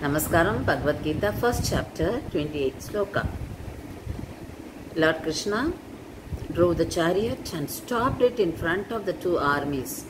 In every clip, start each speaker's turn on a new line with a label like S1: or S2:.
S1: Namaskaram, Bhagavad Gita, first chapter, 28th sloka. Lord Krishna drove the chariot and stopped it in front of the two armies.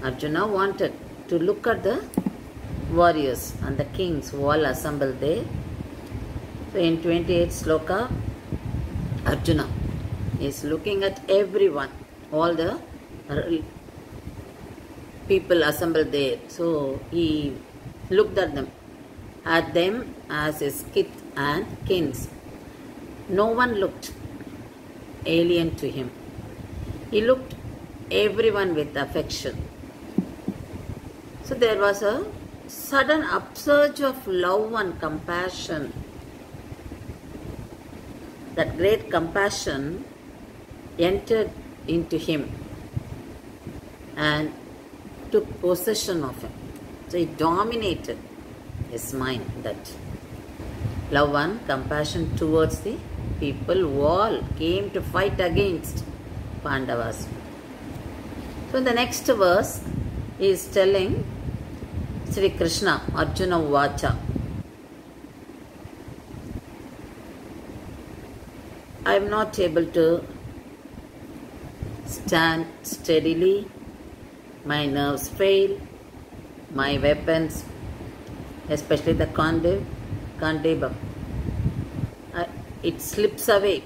S1: Arjuna wanted to look at the warriors and the kings who all assembled there. So in 28th sloka, Arjuna is looking at everyone, all the people assembled there. So he looked at them as his kith and kins. No one looked alien to him. He looked everyone with affection. So there was a sudden upsurge of love and compassion. That great compassion entered into him and took possession of him. So it dominated his mind, that love and compassion towards the people who all came to fight against Pandavas. So in the next verse, he is telling Sri Krishna, Arjuna Vacha, I am not able to stand steadily, my nerves fail, my weapons, especially the Kandeva, it slips away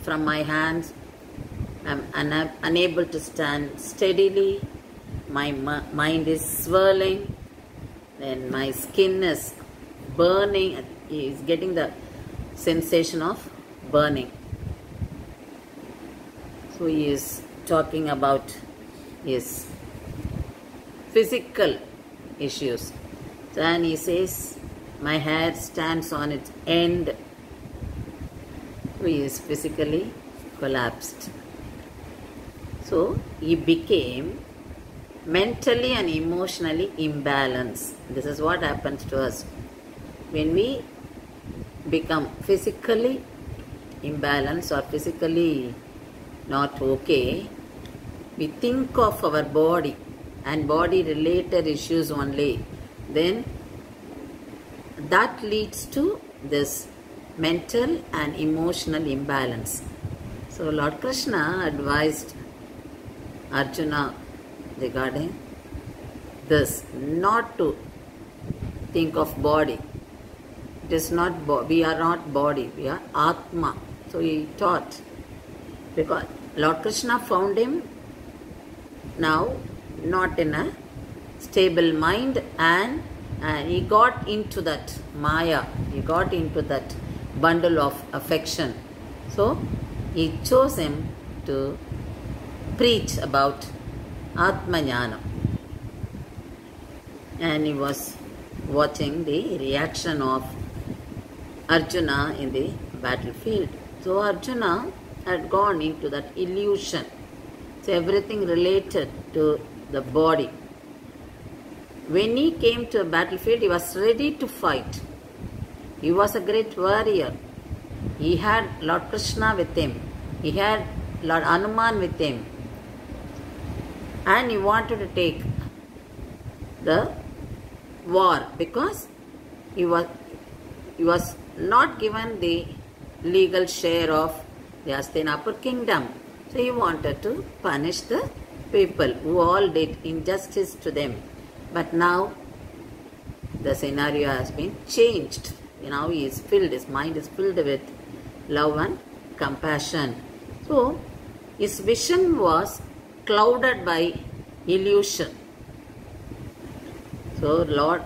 S1: from my hands. I am unable to stand steadily. My mind is swirling, and my skin is burning. He is getting the sensation of burning. So he is talking about his physical issues. Then he says, my hair stands on its end. He is physically collapsed. So he became mentally and emotionally imbalanced. This is what happens to us. When we become physically imbalanced or physically not okay, we think of our body and body related issues only, then that leads to this mental and emotional imbalance. So Lord Krishna advised Arjuna regarding this, not to think of body. It is not we are not body, we are Atma. So he taught, because Lord Krishna found him now not in a stable mind, and he got into that Maya, he got into that bundle of affection. So he chose him to preach about Atma Jnana, and he was watching the reaction of Arjuna in the battlefield. So Arjuna had gone into that illusion. So everything related to the body. When he came to a battlefield, he was ready to fight. He was a great warrior. He had Lord Krishna with him. He had Lord Hanuman with him. And he wanted to take the war because he was not given the legal share of the Hastinapur kingdom. So he wanted to punish the people who all did injustice to them. But now the scenario has been changed. Now he is filled, his mind is filled with love and compassion. So his vision was clouded by illusion. So Lord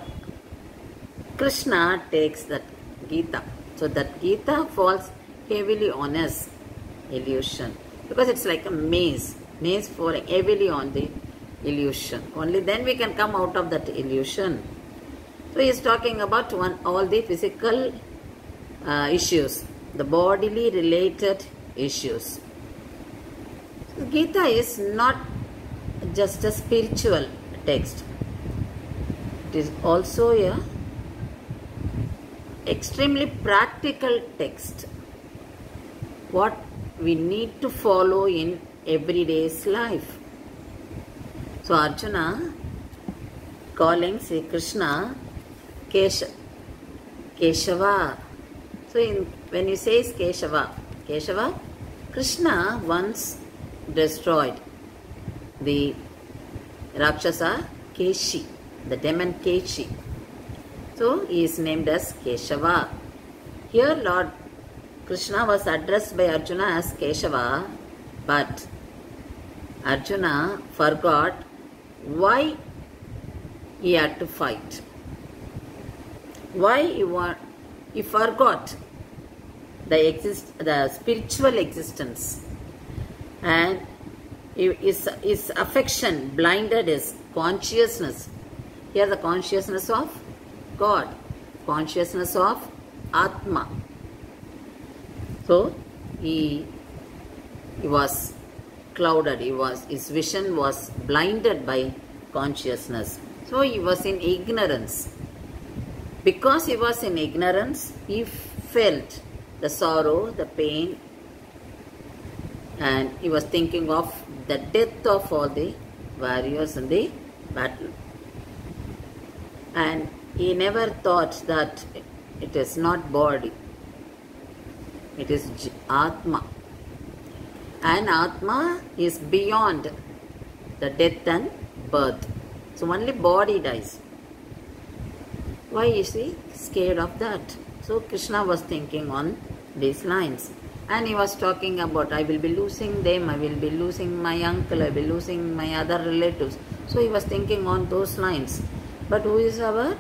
S1: Krishna takes that Gita. So that Gita falls heavily on his illusion, because it's like a maze falling heavily on the illusion. Only then we can come out of that illusion. So he is talking about all the physical issues, the bodily related issues. So Gita is not just a spiritual text. It is also a extremely practical text. What we need to follow in everyday's life. So Arjuna calling Sri Krishna Keshava. So when he says Keshava, Krishna once destroyed the Rakshasa Keshi, the demon Keshi. So he is named as Keshava. Here Lord Krishna was addressed by Arjuna as Keshava, but Arjuna forgot why he had to fight. Why he forgot the spiritual existence, and his affection blinded his consciousness. Here the consciousness of God, consciousness of Atma. So he was clouded, his vision was blinded by consciousness. So he was in ignorance. Because he was in ignorance, he felt the sorrow, the pain, and he was thinking of the death of all the warriors in the battle. And he never thought that it is not body, it is Atma. And Atma is beyond the death and birth. So only body dies. Why is he scared of that? So Krishna was thinking on these lines. And he was talking about, I will be losing them, I will be losing my uncle, I will be losing my other relatives. So he was thinking on those lines. But who is our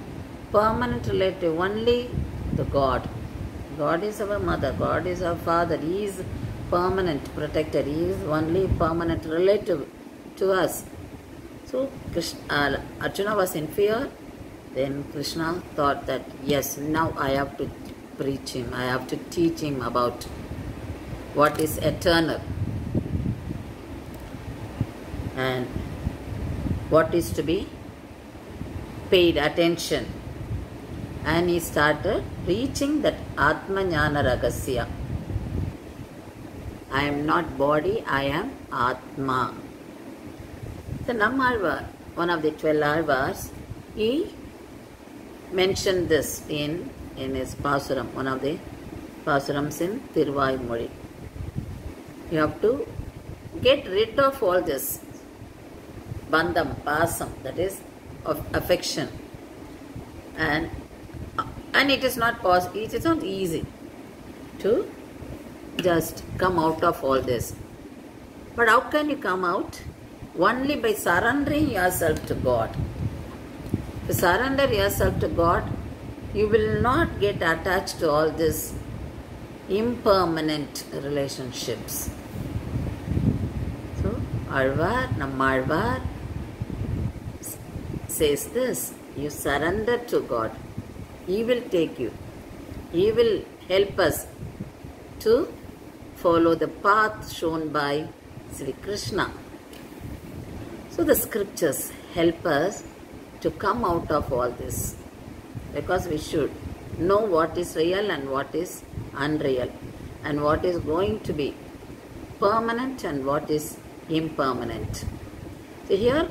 S1: permanent relative? Only the God. God is our mother, God is our father. He is permanent protector. He is only permanent relative to us. So Arjuna was in fear. Then Krishna thought that, yes, now I have to preach him, I have to teach him about what is eternal and what is to be paid attention. And he started reaching that Atma Jnana Ragasya. I am not body, I am Atma. The Nammalvar, one of the 12 Alvars, he mentioned this in his Pasuram, one of the Pasurams in Tiruvayumozhi. You have to get rid of all this bandham, pasam, that is of affection, and it is not possible. It is not easy to just come out of all this. But how can you come out? Only by surrendering yourself to God. To surrender yourself to God, you will not get attached to all these impermanent relationships. So, Nammalvar says this, you surrender to God, He will take you. He will help us to follow the path shown by Sri Krishna. So the scriptures help us to come out of all this, because we should know what is real and what is unreal, and what is going to be permanent and what is impermanent. So here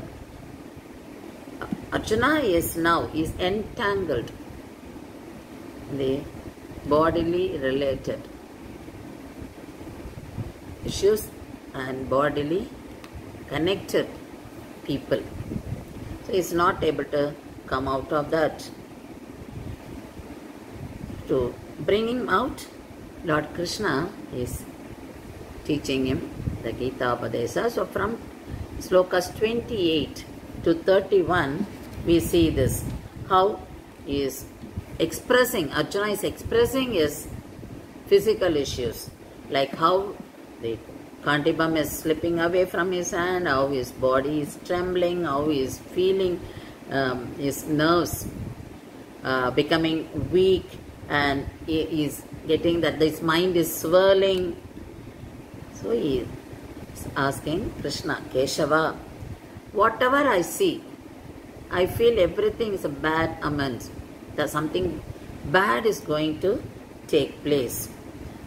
S1: Arjuna is entangled in the bodily related issues and bodily connected people. So he is not able to come out of that. To bring him out, Lord Krishna is teaching him the Gita Upadesa. So from slokas 28 to 31, we see this, how he is expressing, Arjuna is expressing his physical issues, like how the Kantibam is slipping away from his hand, how his body is trembling, how he is feeling his nerves becoming weak, and he is getting that his mind is swirling. So he is asking Krishna, Keshava, whatever I see, I feel everything is a bad omen, that something bad is going to take place.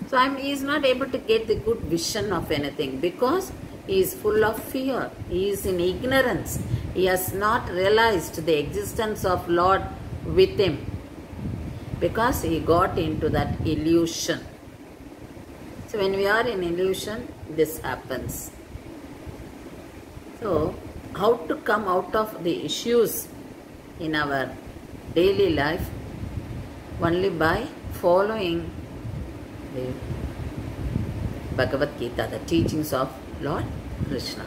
S1: So he is not able to get the good vision of anything, because he is full of fear. He is in ignorance. He has not realized the existence of Lord with him. because he got into that illusion. So when we are in illusion, this happens. So how to come out of the issues in our daily life? Only by following the Bhagavad Gita, the teachings of Lord Krishna.